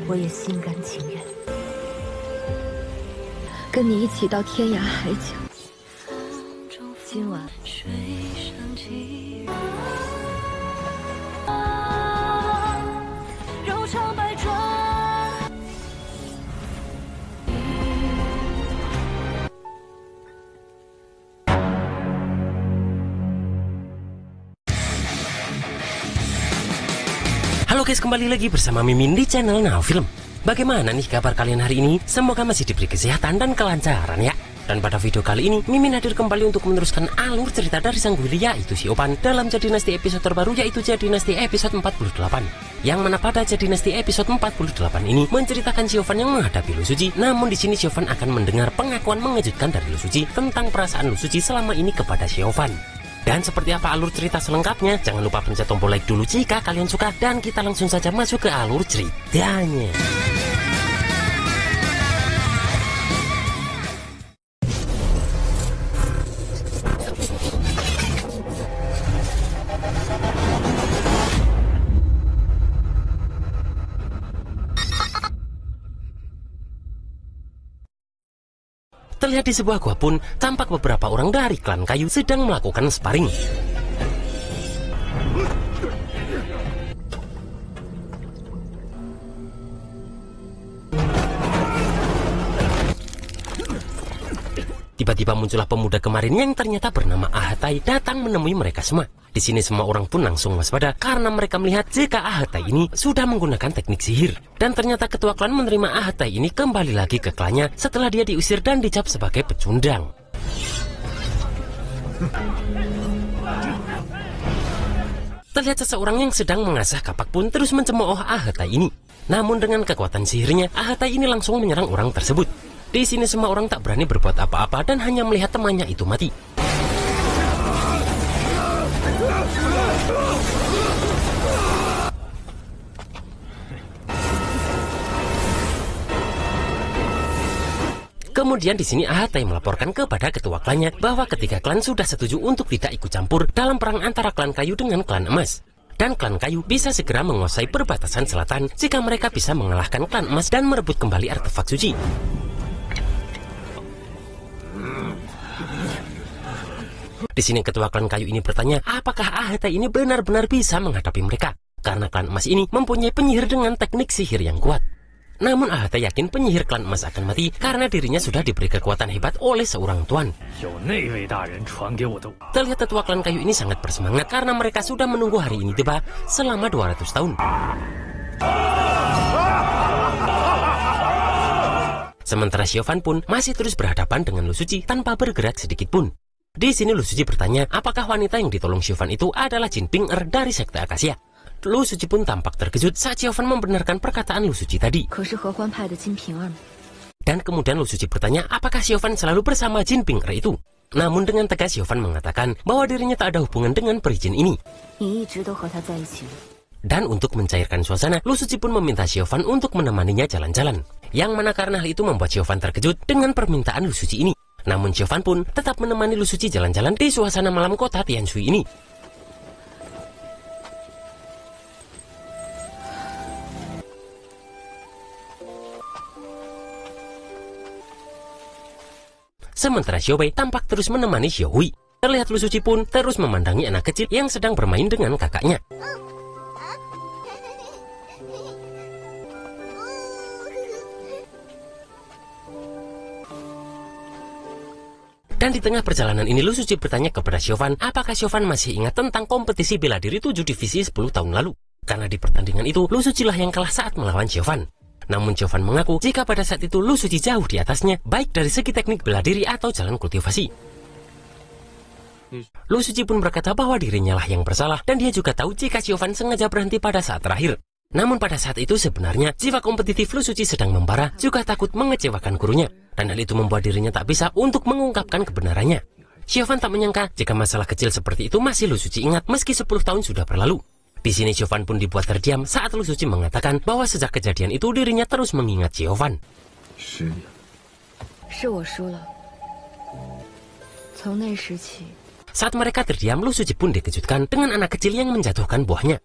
我也心甘情愿，跟你一起到天涯海角。今晚。柔肠百转。Halo guys, kembali lagi bersama Mimin di channel Now Film. Bagaimana nih kabar kalian hari ini? Semoga masih diberi kesehatan dan kelancaran ya. Dan pada video kali ini, Mimin hadir kembali untuk meneruskan alur cerita dari sang Willy, yaitu si Opan, dalam Jade Dynasty episode terbaru, yaitu Jade Dynasty episode 48. Yang mana pada Jade Dynasty episode 48 ini menceritakan si Opan yang menghadapi Lu Suci. Namun di sini si Opan akan mendengar pengakuan mengejutkan dari Lu Suci tentang perasaan Lu Suci selama ini kepada si Opan. Dan seperti apa alur cerita selengkapnya? Jangan lupa pencet tombol like dulu jika kalian suka. Dan kita langsung saja masuk ke alur ceritanya. Terlihat di sebuah gua pun, tampak beberapa orang dari klan kayu sedang melakukan sparring. Tiba-tiba muncullah pemuda kemarin yang ternyata bernama Ahatai datang menemui mereka semua. Di sini semua orang pun langsung waspada karena mereka melihat jika Ahatai ini sudah menggunakan teknik sihir. Dan ternyata ketua klan menerima Ahatai ini kembali lagi ke klannya setelah dia diusir dan dicap sebagai pecundang. Terlihat seseorang yang sedang mengasah kapak pun terus mencemooh Ahatai ini. Namun dengan kekuatan sihirnya, Ahatai ini langsung menyerang orang tersebut. Di sini semua orang tak berani berbuat apa-apa dan hanya melihat temannya itu mati. Kemudian di sini Ahatai melaporkan kepada ketua klannya bahwa ketiga klan sudah setuju untuk tidak ikut campur dalam perang antara klan kayu dengan klan emas. Dan klan kayu bisa segera menguasai perbatasan selatan jika mereka bisa mengalahkan klan emas dan merebut kembali artefak suci. Di sini ketua klan kayu ini bertanya, apakah Ahatai ini benar-benar bisa menghadapi mereka? Karena klan emas ini mempunyai penyihir dengan teknik sihir yang kuat. Namun Ahatai yakin penyihir klan emas akan mati karena dirinya sudah diberi kekuatan hebat oleh seorang tuan. Terlihat ketua klan kayu ini sangat bersemangat karena mereka sudah menunggu hari ini tiba selama 200 tahun. Sementara Xiaofan pun masih terus berhadapan dengan Lu Suci tanpa bergerak sedikit pun. Di sini Lu Suci bertanya apakah wanita yang ditolong Xiaofan itu adalah Jin Ping dari sekte Akasia. Lu Suci pun tampak terkejut saat Xiaofan membenarkan perkataan Lu Suci tadi. Dan kemudian Lu Suci bertanya apakah Xiaofan selalu bersama Jin Ping itu. Namun dengan tegas Xiaofan mengatakan bahwa dirinya tak ada hubungan dengan peri jin ini. Dan untuk mencairkan suasana, Lu Suci pun meminta Xiaofan untuk menemaninya jalan-jalan. Yang mana karena hal itu membuat Xiaofan terkejut dengan permintaan Lu Suci ini. Namun Xiaofan pun tetap menemani Lu Suci jalan-jalan di suasana malam kota Tianshui ini. Sementara Xiaobei tampak terus menemani Xiaohui. Terlihat Lu Suci pun terus memandangi anak kecil yang sedang bermain dengan kakaknya. Dan di tengah perjalanan ini Lu Suci bertanya kepada Xiaofan apakah Xiaofan masih ingat tentang kompetisi bela diri 7 divisi 10 tahun lalu. Karena di pertandingan itu Lu Suci lah yang kalah saat melawan Xiaofan. Namun Xiaofan mengaku jika pada saat itu Lu Suci jauh di atasnya, baik dari segi teknik bela diri atau jalan kultivasi. Lu Suci pun berkata bahwa dirinya lah yang bersalah dan dia juga tahu jika Xiaofan sengaja berhenti pada saat terakhir. Namun pada saat itu sebenarnya jiwa kompetitif Lu Suci sedang membara, juga takut mengecewakan gurunya. Dan hal itu membuat dirinya tak bisa untuk mengungkapkan kebenarannya. Xiaofan tak menyangka jika masalah kecil seperti itu masih Lu Suci ingat meski 10 tahun sudah berlalu. Di sini Xiaofan pun dibuat terdiam saat Lu Suci mengatakan bahwa sejak kejadian itu dirinya terus mengingat Xiaofan. Saat mereka terdiam, Lu Suci pun dikejutkan dengan anak kecil yang menjatuhkan buahnya.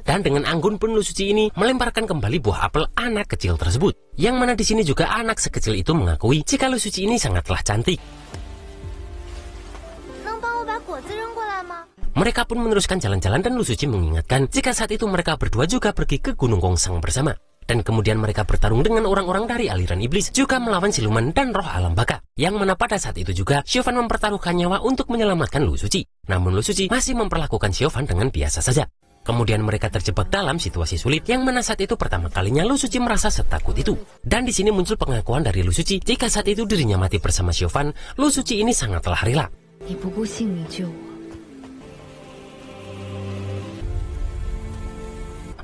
Dan dengan anggun pun Lu Suci ini melemparkan kembali buah apel anak kecil tersebut. Yang mana di sini juga anak sekecil itu mengakui jika Lu Suci ini sangatlah cantik. Mereka pun meneruskan jalan-jalan dan Lu Suci mengingatkan jika saat itu mereka berdua juga pergi ke Gunung Gongsang bersama. Dan kemudian mereka bertarung dengan orang-orang dari aliran iblis, juga melawan siluman dan roh alam baka. Yang mana pada saat itu juga Siobhan mempertaruhkan nyawa untuk menyelamatkan Lu Suci. Namun Lu Suci masih memperlakukan Siobhan dengan biasa saja. Kemudian mereka terjebak dalam situasi sulit yang mana saat itu pertama kalinya Lu Suci merasa setakut itu. Dan di sini muncul pengakuan dari Lu Suci jika saat itu dirinya mati bersama Siobhan, Lu Suci ini sangatlah rela.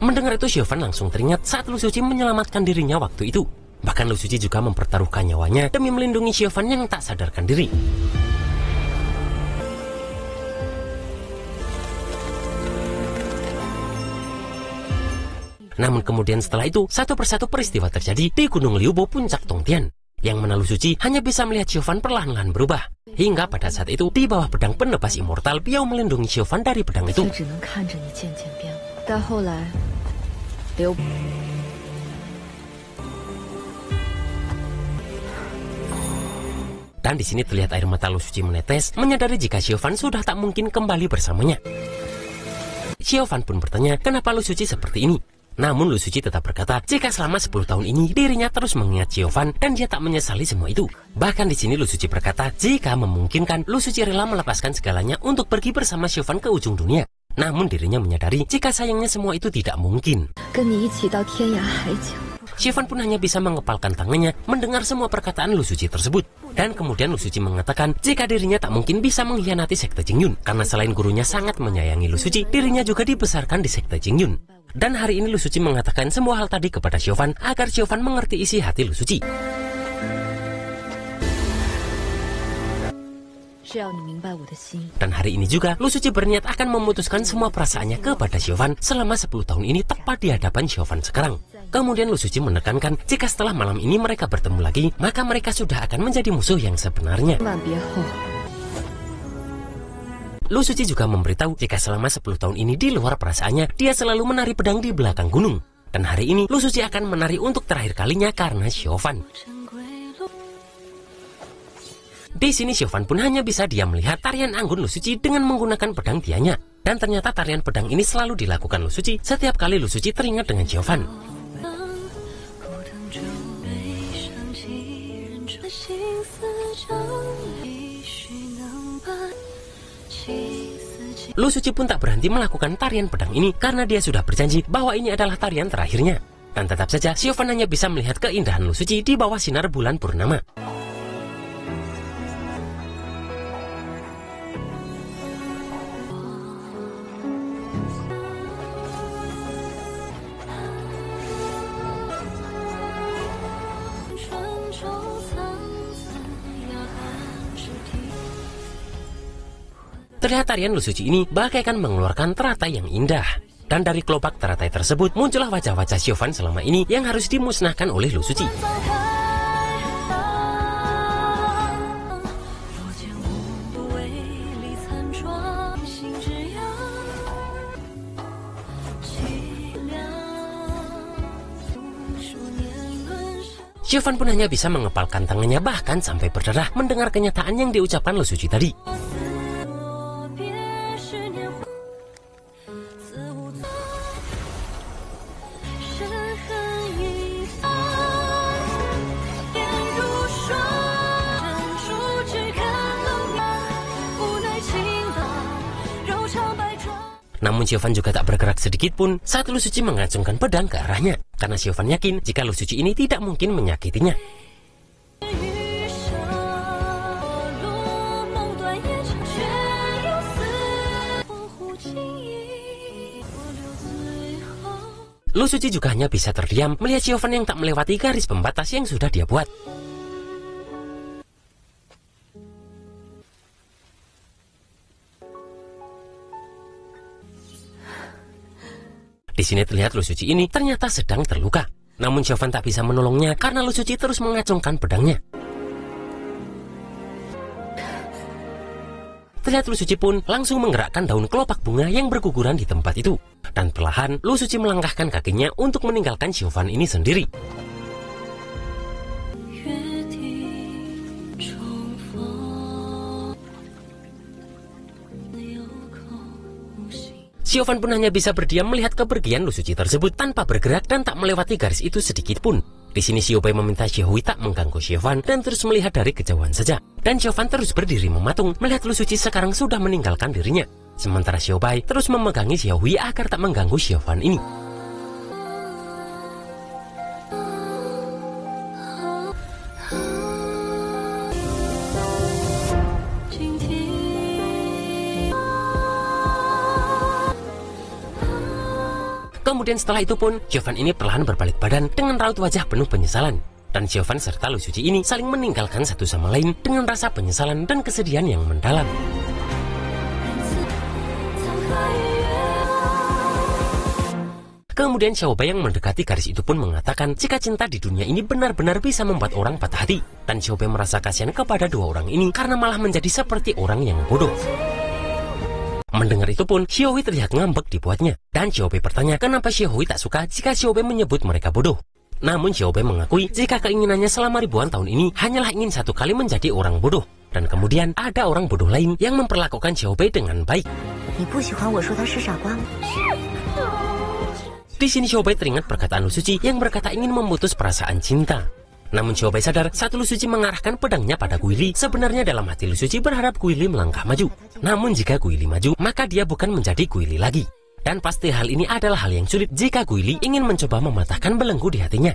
Mendengar itu Siobhan langsung teringat saat Lu Suci menyelamatkan dirinya waktu itu. Bahkan Lu Suci juga mempertaruhkan nyawanya demi melindungi Siobhan yang tak sadarkan diri. Namun kemudian setelah itu, satu persatu peristiwa terjadi di Gunung Liubo Puncak Tongtian. Yang mana Lu Suci hanya bisa melihat Siobhan perlahan-lahan berubah. Hingga pada saat itu, di bawah pedang penebas immortal, Biao melindungi Siobhan dari pedang itu. Dan di sini terlihat air mata Lu Suci menetes, menyadari jika Siobhan sudah tak mungkin kembali bersamanya. Siobhan pun bertanya, kenapa Lu Suci seperti ini? Namun Lu Suci tetap berkata, jika selama 10 tahun ini dirinya terus mengingat Siobhan dan dia tak menyesali semua itu. Bahkan di sini Lu Suci berkata, jika memungkinkan, Lu Suci rela melepaskan segalanya untuk pergi bersama Siobhan ke ujung dunia. Namun dirinya menyadari jika sayangnya semua itu tidak mungkin. Siobhan pun hanya bisa mengepalkan tangannya mendengar semua perkataan Lu Suci tersebut. Dan kemudian Lu Suci mengatakan jika dirinya tak mungkin bisa mengkhianati sekte Jingyun. Karena selain gurunya sangat menyayangi Lu Suci, dirinya juga dibesarkan di sekte Jingyun. Dan hari ini Lu Suci mengatakan semua hal tadi kepada Siobhan agar Siobhan mengerti isi hati Lu Suci. Dan hari ini juga Lu Suci berniat akan memutuskan semua perasaannya kepada Siobhan selama 10 tahun ini tepat di hadapan Siobhan sekarang. Kemudian Lu Suci menekankan jika setelah malam ini mereka bertemu lagi, maka mereka sudah akan menjadi musuh yang sebenarnya. Lu Suci juga memberitahu jika selama 10 tahun ini di luar perasaannya, dia selalu menari pedang di belakang gunung. Dan hari ini Lu Suci akan menari untuk terakhir kalinya karena Siobhan. Di sini Siobhan pun hanya bisa diam melihat tarian anggun Lu Suci dengan menggunakan pedang dianya. Dan ternyata tarian pedang ini selalu dilakukan Lu Suci setiap kali Lu Suci teringat dengan Siobhan. Lu Suci pun tak berhenti melakukan tarian pedang ini karena dia sudah berjanji bahwa ini adalah tarian terakhirnya. Dan tetap saja Siobhan hanya bisa melihat keindahan Lu Suci di bawah sinar bulan purnama. Terlihat tarian Lu Suci ini bagaikan mengeluarkan teratai yang indah. Dan dari kelopak teratai tersebut muncullah wajah-wajah Siobhan selama ini yang harus dimusnahkan oleh Lu Suci. Siobhan pun hanya bisa mengepalkan tangannya bahkan sampai berdarah mendengar kenyataan yang diucapkan Lu Suci tadi. Namun Siobhan juga tak bergerak sedikit pun saat Lu Suci mengacungkan pedang ke arahnya. Karena Siobhan yakin jika Lu Suci ini tidak mungkin menyakitinya. Lu Suci juga hanya bisa terdiam melihat Siobhan yang tak melewati garis pembatas yang sudah dia buat. Di sini terlihat Lu Suci ini ternyata sedang terluka. Namun Siobhan tak bisa menolongnya karena Lu Suci terus mengacungkan pedangnya. Terlihat Lu Suci pun langsung menggerakkan daun kelopak bunga yang berguguran di tempat itu. Dan perlahan Lu Suci melangkahkan kakinya untuk meninggalkan Xiaofan ini sendiri. Xiaofan pun hanya bisa berdiam melihat kepergian Lu Suci tersebut tanpa bergerak dan tak melewati garis itu sedikit pun. Di sini Xiaobai meminta Xiaohui tak mengganggu Xiaofan dan terus melihat dari kejauhan saja. Dan Xiaofan terus berdiri mematung melihat Lu Suci sekarang sudah meninggalkan dirinya. Sementara Xiaobai terus memegangi Xiaohui agar tak mengganggu Xiaofan ini. Kemudian setelah itu pun, Xiaofan ini perlahan berbalik badan dengan raut wajah penuh penyesalan. Dan Xiaofan serta Lu Suci ini saling meninggalkan satu sama lain dengan rasa penyesalan dan kesedihan yang mendalam. Kemudian Xiaobai yang mendekati garis itu pun mengatakan jika cinta di dunia ini benar-benar bisa membuat orang patah hati. Dan Xiaobai merasa kasihan kepada dua orang ini karena malah menjadi seperti orang yang bodoh. Mendengar itu pun, Xiaohui terlihat ngambek dibuatnya. Dan Xiaobai bertanya kenapa Xiaohui tak suka jika Xiaobai menyebut mereka bodoh. Namun Xiaobai mengakui jika keinginannya selama ribuan tahun ini hanyalah ingin satu kali menjadi orang bodoh. Dan kemudian ada orang bodoh lain yang memperlakukan Xiaobai dengan baik. Di sini Xiaobai teringat perkataan Lu Suci yang berkata ingin memutus perasaan cinta. Namun Xiaobai sadar saat Lu Suci mengarahkan pedangnya pada Guili, sebenarnya dalam hati Lu Suci berharap Guili melangkah maju. Namun jika Guili maju, maka dia bukan menjadi Guili lagi. Dan pasti hal ini adalah hal yang sulit jika Guili ingin mencoba mematahkan belenggu di hatinya.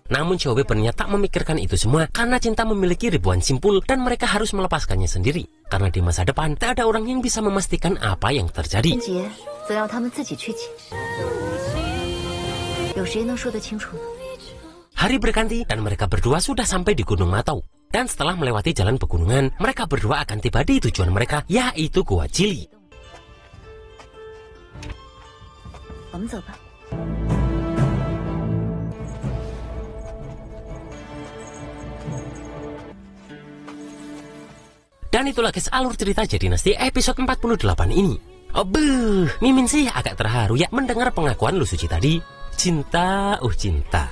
Namun Xiaobai berniat tak memikirkan itu semua karena cinta memiliki ribuan simpul dan mereka harus melepaskannya sendiri. Karena di masa depan tak ada orang yang bisa memastikan apa yang terjadi. Hari berganti dan mereka berdua sudah sampai di Gunung Matau. Dan setelah melewati jalan pegunungan, mereka berdua akan tiba di tujuan mereka, yaitu Gua Jili. Dan itulah guys alur cerita Jade Dynasty episode 48 ini. Oh Mimin sih agak terharu ya mendengar pengakuan Lu Suci tadi. Cinta, cinta.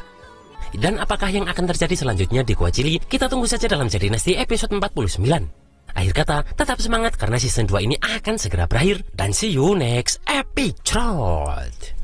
Dan apakah yang akan terjadi selanjutnya di Gua Jili? Kita tunggu saja dalam Jade Dynasty episode 49. Akhir kata, tetap semangat karena season 2 ini akan segera berakhir. Dan see you next episode.